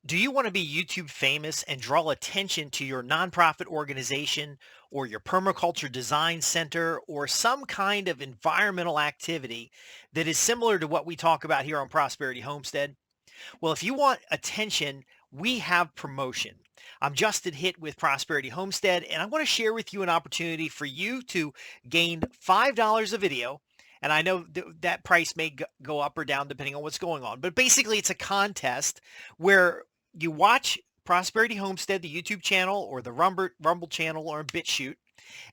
Do you want to be YouTube famous and draw attention to your nonprofit organization or your permaculture design center or some kind of environmental activity that is similar to what we talk about here on Prosperity Homestead? Well, if you want attention, we have promotion. I'm Justin Hitt with Prosperity Homestead, and I want to share with you an opportunity for you to gain $5 a video. And I know that price may go up or down depending on what's going on. But basically, it's a contest where you watch Prosperity Homestead, the YouTube channel, or the Rumble channel, or BitChute.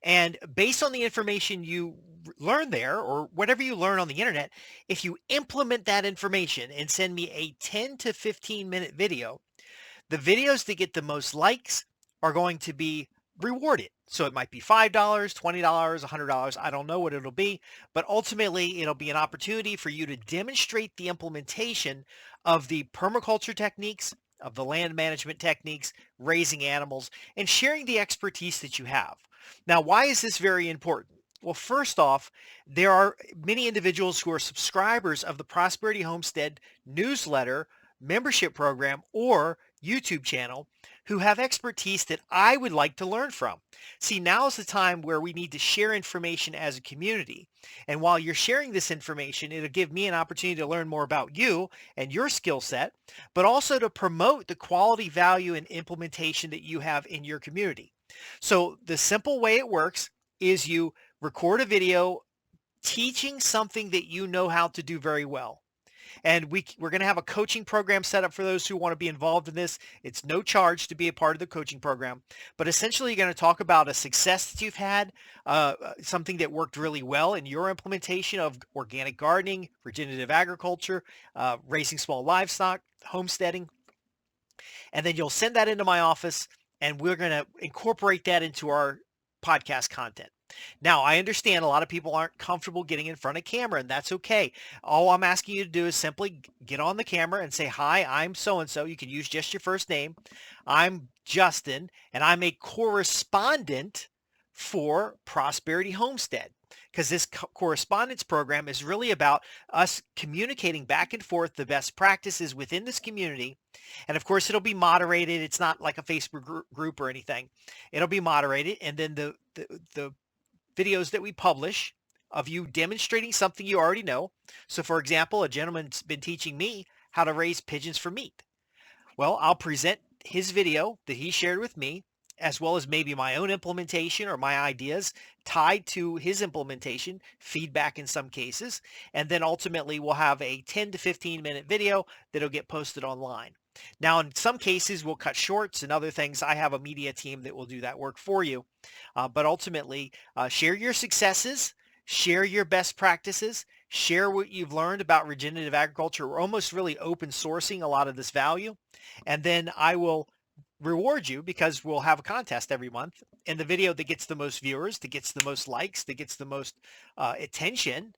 And based on the information you learn there or whatever you learn on the internet, if you implement that information and send me a 10 to 15 minute video, the videos that get the most likes are going to be rewarded. So it might be $5, $20, $100. I don't know what it'll be, but ultimately it'll be an opportunity for you to demonstrate the implementation of the permaculture techniques, of the land management techniques, raising animals, and sharing the expertise that you have. Now, why is this very important? Well, first off, there are many individuals who are subscribers of the Prosperity Homestead newsletter, membership program, or YouTube channel who have expertise that I would like to learn from. See, now is the time where we need to share information as a community. And while you're sharing this information, it'll give me an opportunity to learn more about you and your skill set, but also to promote the quality, value, and implementation that you have in your community. So the simple way it works is you record a video teaching something that you know how to do very well. And we're going to have a coaching program set up for those who want to be involved in this. It's no charge to be a part of the coaching program, but essentially you're going to talk about a success that you've had, something that worked really well in your implementation of organic gardening, regenerative agriculture, raising small livestock, homesteading, and then you'll send that into my office and we're going to incorporate that into our podcast content. Now, I understand a lot of people aren't comfortable getting in front of camera, and that's okay. All I'm asking you to do is simply get on the camera and say, "Hi, I'm so-and-so." You can use just your first name. I'm Justin, and I'm a correspondent for Prosperity Homestead, because this correspondence program is really about us communicating back and forth the best practices within this community. And of course, it'll be moderated. It's not like a Facebook group or anything. It'll be moderated. And then the videos that we publish of you demonstrating something you already know. So for example, a gentleman's been teaching me how to raise pigeons for meat. Well, I'll present his video that he shared with me, as well as maybe my own implementation or my ideas tied to his implementation, feedback in some cases, and then ultimately we'll have a 10 to 15 minute video that'll get posted online. Now, in some cases, we'll cut shorts and other things. I have a media team that will do that work for you. But ultimately, share your successes, share your best practices, share what you've learned about regenerative agriculture. We're almost really open sourcing a lot of this value. And then I will reward you because we'll have a contest every month. And the video that gets the most viewers, that gets the most likes, that gets the most attention,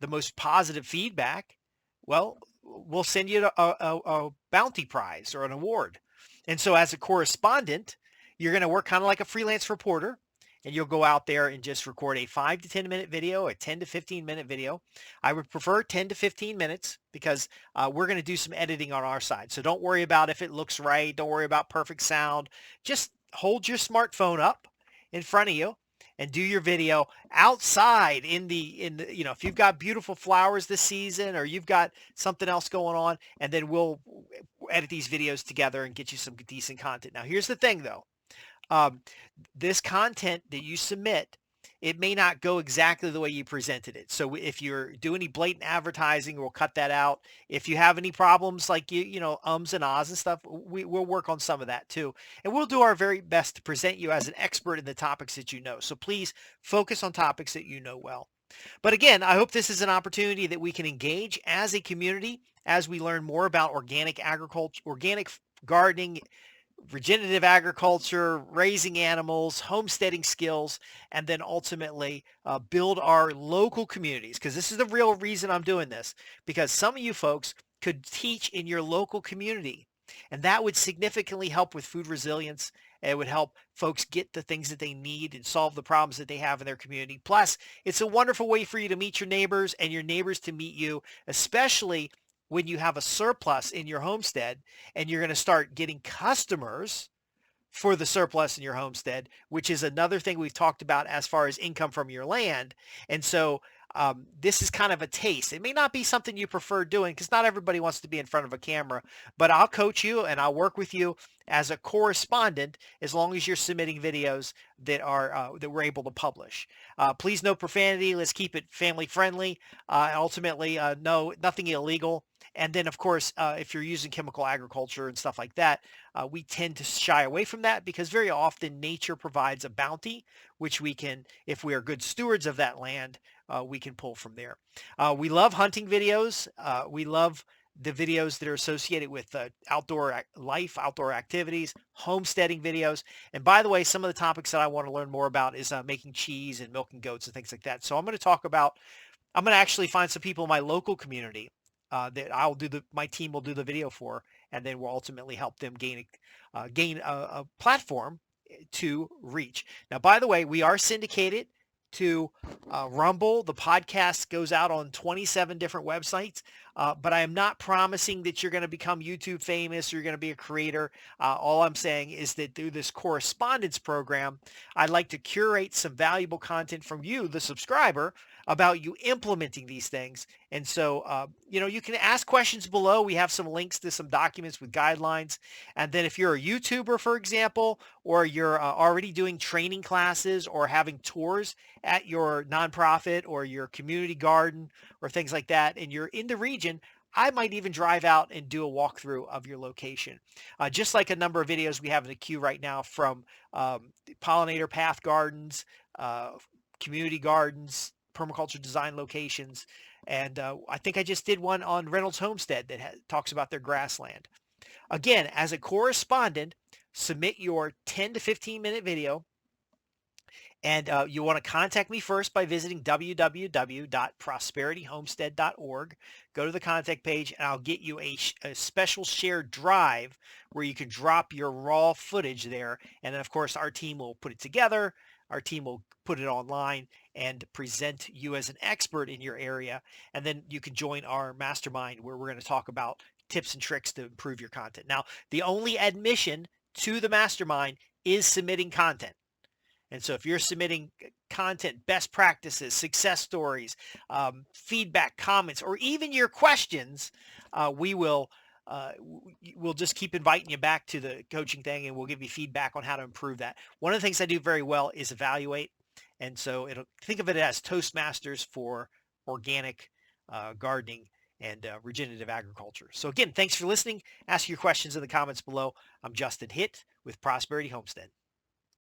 the most positive feedback, well, we'll send you a bounty prize or an award. And so as a correspondent, you're going to work kind of like a freelance reporter, and you'll go out there and just record a 5 to 10 minute video, a 10 to 15 minute video. I would prefer 10 to 15 minutes because we're going to do some editing on our side. So don't worry about if it looks right. Don't worry about perfect sound. Just hold your smartphone up in front of you and do your video outside in the, if you've got beautiful flowers this season or you've got something else going on, and then we'll edit these videos together and get you some decent content. Now, here's the thing though. Um, this content that you submit, it may not go exactly the way you presented it. So if you're doing any blatant advertising, we'll cut that out. If you have any problems like ums and ahs and stuff, we'll work on some of that too. And we'll do our very best to present you as an expert in the topics that you know. So please focus on topics that you know well. But again, I hope this is an opportunity that we can engage as a community as we learn more about organic agriculture, organic gardening, regenerative agriculture, raising animals, homesteading skills, and then ultimately build our local communities. Because this is the real reason I'm doing this, because some of you folks could teach in your local community, and that would significantly help with food resilience. It would help folks get the things that they need and solve the problems that they have in their community. Plus, it's a wonderful way for you to meet your neighbors and your neighbors to meet you, especially when you have a surplus in your homestead and you're going to start getting customers for the surplus in your homestead, which is another thing we've talked about as far as income from your land. And so this is kind of a taste. It may not be something you prefer doing because not everybody wants to be in front of a camera, but I'll coach you and I'll work with you as a correspondent as long as you're submitting videos that are that we're able to publish. Please no profanity. Let's keep it family friendly. Ultimately, no nothing illegal. And then, of course, if you're using chemical agriculture and stuff like that, we tend to shy away from that because very often nature provides a bounty, which we can, if we are good stewards of that land, we can pull from there. We love hunting videos. We love the videos that are associated with outdoor life, outdoor activities, homesteading videos. And by the way, some of the topics that I want to learn more about is making cheese and milking goats and things like that. So I'm going to actually find some people in my local community that my team will do the video for, and then we'll ultimately help them gain a platform to reach. Now, by the way, we are syndicated to Rumble. The podcast goes out on 27 different websites, but I am not promising that you're going to become YouTube famous or you're going to be a creator. All I'm saying is that through this correspondence program, I'd like to curate some valuable content from you, the subscriber, about you implementing these things. And so, you can ask questions below. We have some links to some documents with guidelines. And then if you're a YouTuber, for example, or you're already doing training classes or having tours at your nonprofit or your community garden or things like that, and you're in the region, I might even drive out and do a walkthrough of your location. Just like a number of videos we have in the queue right now from pollinator path gardens, community gardens, permaculture design locations. And I think I just did one on Reynolds Homestead that talks about their grassland. Again, as a correspondent, submit your 10 to 15 minute video. And you want to contact me first by visiting www.prosperityhomestead.org. Go to the contact page and I'll get you a special shared drive where you can drop your raw footage there. And then, of course, our team will put it together. Our team will put it online and present you as an expert in your area. And then you can join our mastermind where we're going to talk about tips and tricks to improve your content. Now, the only admission to the mastermind is submitting content. And so if you're submitting content, best practices, success stories, feedback, comments, or even your questions, we'll just keep inviting you back to the coaching thing and we'll give you feedback on how to improve that. One of the things I do very well is evaluate. And so think of it as Toastmasters for organic gardening and regenerative agriculture. So again, thanks for listening. Ask your questions in the comments below. I'm Justin Hitt with Prosperity Homestead.